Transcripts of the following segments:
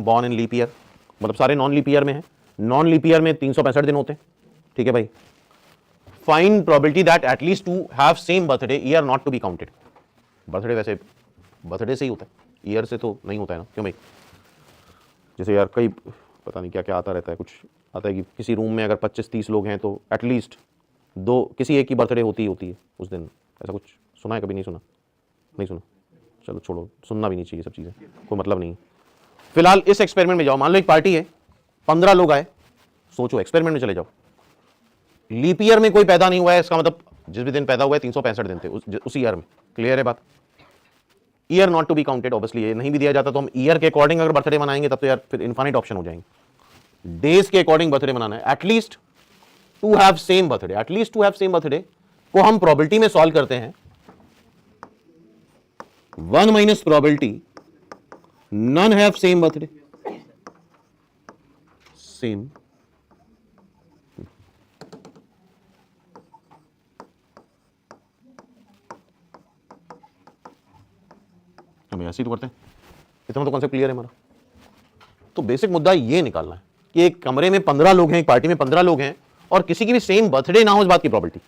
Born in leap year, मतलब सारे non leap year में हैं, नॉन लीप ईयर में 365 दिन होते हैं, ठीक है भाई। Find probability that at least to have same birthday year not to be counted. Birthday वैसे बर्थडे से ही होता है, ईयर से तो नहीं होता है ना, क्यों भाई? जैसे यार कई पता नहीं क्या क्या आता रहता है, कुछ आता है कि किसी रूम में अगर 25-30 लोग हैं तो एटलीस्ट दो किसी एक की बर्थडे होती है उस दिन, ऐसा कुछ सुना है? कभी नहीं सुना? नहीं सुना, चलो छोड़ो, सुनना भी नहीं चाहिए सब चीज़ें, कोई मतलब नहीं। फिलहाल इस एक्सपेरिमेंट में जाओ, मान लो एक पार्टी है, 15 लोग आए, सोचो एक्सपेरिमेंट में चले जाओ, लीप ईयर में कोई पैदा नहीं हुआ है, इसका मतलब जिस भी दिन पैदा हुआ है 365 दिन थे उस ईयर में, क्लियर है बात? Year not to be counted, obviously ये नहीं भी दिया जाता तो हम ईयर के अकॉर्डिंग अगर बर्थडे मनाएंगे तब तो यार फिर इनफाइनाइट ऑप्शन हो जाएंगे। डेज के अकॉर्डिंग बर्थडे मनाना है, at least to have same birthday, at least to have same birthday को हम प्रोबेबिलिटी में सॉल्व करते हैं, 1 minus probability none have same birthday, same हम ऐसे ही तो करते हैं, इतना तो कॉन्सेप्ट क्लियर है हमारा। तो बेसिक मुद्दा ये निकालना है कि एक कमरे में 15 लोग हैं, एक पार्टी में 15 लोग हैं और किसी की भी सेम बर्थडे ना हो, इस बात की प्रोबेबिलिटी।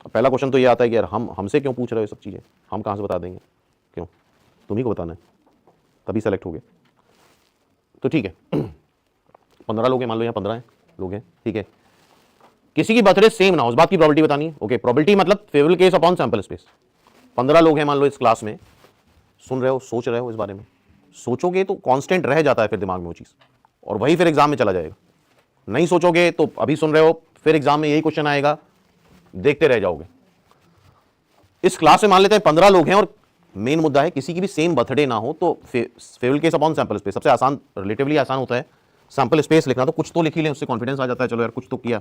पहला क्वेश्चन तो ये आता है कि यार हमसे क्यों पूछ रहे हो सब चीजें, हम कहां से बता देंगे, क्यों? तुम्ही को बताना है, तभी सेलेक्ट हो गए। तो ठीक है 15 लोग हैं, मान लो यहाँ 15 लोग हैं, ठीक है, किसी की बर्थडे सेम ना हो, इस बात की प्रोबेबिलिटी बतानी है। ओके, प्रोबेबिलिटी मतलब favourable case upon sample space. 15 लोग हैं मान लो इस क्लास में, सुन रहे हो, सोच रहे हो, इस बारे में सोचोगे तो कांस्टेंट रह जाता है फिर दिमाग में वो चीज़, और वही फिर एग्जाम में चला जाएगा। नहीं सोचोगे तो अभी सुन रहे हो, फिर एग्जाम में यही क्वेश्चन आएगा, देखते रह जाओगे। इस क्लास में मान लेते हैं 15 लोग हैं और मेन मुद्दा है किसी की भी सेम बर्थडे ना हो, तो favourable case upon sample space सबसे आसान, रिलेटिवली आसान होता है सैंपल स्पेस लिखना, तो कुछ तो लिख ही लें, उससे कॉन्फिडेंस आ जाता है, चलो यार कुछ तो किया।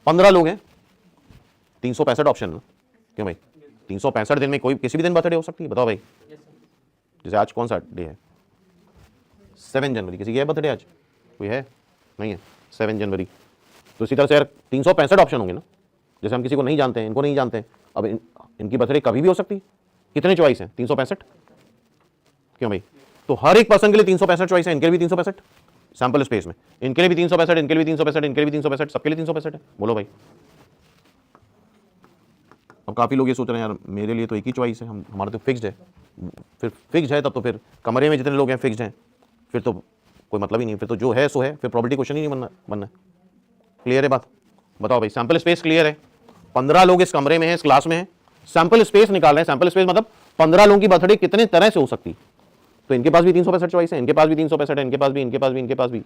15 लोग हैं, 365 ऑप्शन ना, क्यों भाई? 365 दिन में कोई किसी भी दिन बर्थडे हो सकती है, बताओ भाई। जैसे आज कौन सा डे है? 7 जनवरी, किसी की है बर्थडे आज? कोई है? नहीं है, 7 जनवरी। तो इसी तरह से यार 365 ऑप्शन होंगे ना, जैसे हम किसी को नहीं जानते हैं, इनको नहीं जानते हैं, अब इनकी बर्थडे कभी भी हो सकती है। कितने चॉइस हैं? 365, क्यों भाई? तो हर एक पर्सन के लिए 365 चॉइस है, इनके लिए भी 365 सैंपल स्पेस में, इनके लिए भी 365, इनके लिए भी 365, इनके लिए भी 365, सबके लिए 365 है। बोलो भाई। अब काफ़ी लोग ये सोच रहे हैं यार मेरे लिए तो एक ही चॉइस है, हमारा तो फिक्स्ड है। फिर फिक्स्ड है तब तो फिर कमरे में जितने लोग हैं फिक्स्ड हैं, फिर तो कोई मतलब ही नहीं, फिर तो जो है सो है, फिर प्रोबेबिलिटी क्वेश्चन ही नहीं बनना है। क्लियर है बात? बताओ भाई, सैंपल स्पेस क्लियर है? 15 लोग इस कमरे में हैं, इस क्लास में हैं, सैंपल स्पेस निकाल रहे हैं। सैंपल स्पेस मतलब 15 लोगों की बर्थडे कितने तरह से हो सकती है, तो इनके पास भी 365 चॉइस है, इनके पास भी 365 है, इनके पास भी, इनके पास भी, इनके पास भी,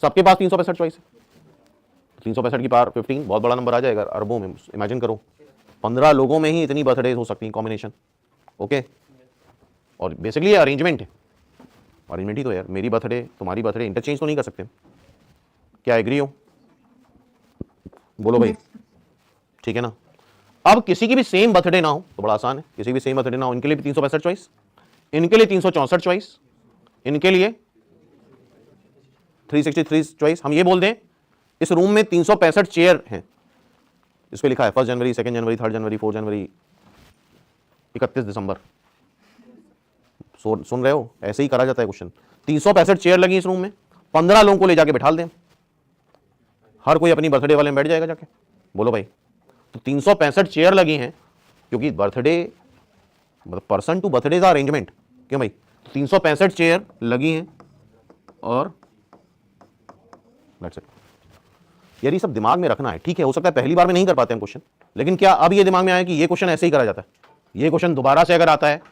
सबके पास 365 चॉइस है। 365 की पावर 15 बहुत बड़ा नंबर आ जाएगा, अरबों में। इमेजिन करो 15 लोगों में ही इतनी बर्थडे हो सकती है कॉम्बिनेशन। ओके, और बेसिकली ये अरेंजमेंट है, अरेंजमेंट ही तो यार, मेरी बर्थडे तुम्हारी बर्थडे इंटरचेंज तो नहीं कर सकते, क्या एग्री हो? बोलो भाई, ठीक है ना? अब किसी की भी सेम बर्थडे ना हो तो बड़ा आसान है, किसी भी सेम बर्थडे ना हो, इनके लिए भी 365 चॉइस, इनके लिए 364 चॉइस, इनके लिए 363 चॉइस। हम ये बोल दें इस रूम में 365 चेयर हैं, इस पे लिखा है 1 जनवरी, 2 जनवरी, 3 जनवरी, 4 जनवरी, 31 दिसंबर। सुन रहे हो? ऐसे ही करा जाता है क्वेश्चन। 365 चेयर लगी इस रूम में, 15 लोगों को ले जाके बैठा दें, हर कोई अपनी बर्थडे वाले में बैठ जाएगा जाके। बोलो भाई, तो 365 चेयर लगी हैं, क्योंकि बर्थडे मतलब पर्सन टू बर्थडे का अरेंजमेंट, क्यों भाई? 365 चेयर लगी हैं और दैट्स इट। यार ये सब दिमाग में रखना है, ठीक है? हो सकता है पहली बार में नहीं कर पाते हम क्वेश्चन, लेकिन क्या अब ये दिमाग में आया कि ये क्वेश्चन ऐसे ही करा जाता है, ये क्वेश्चन दोबारा से अगर आता है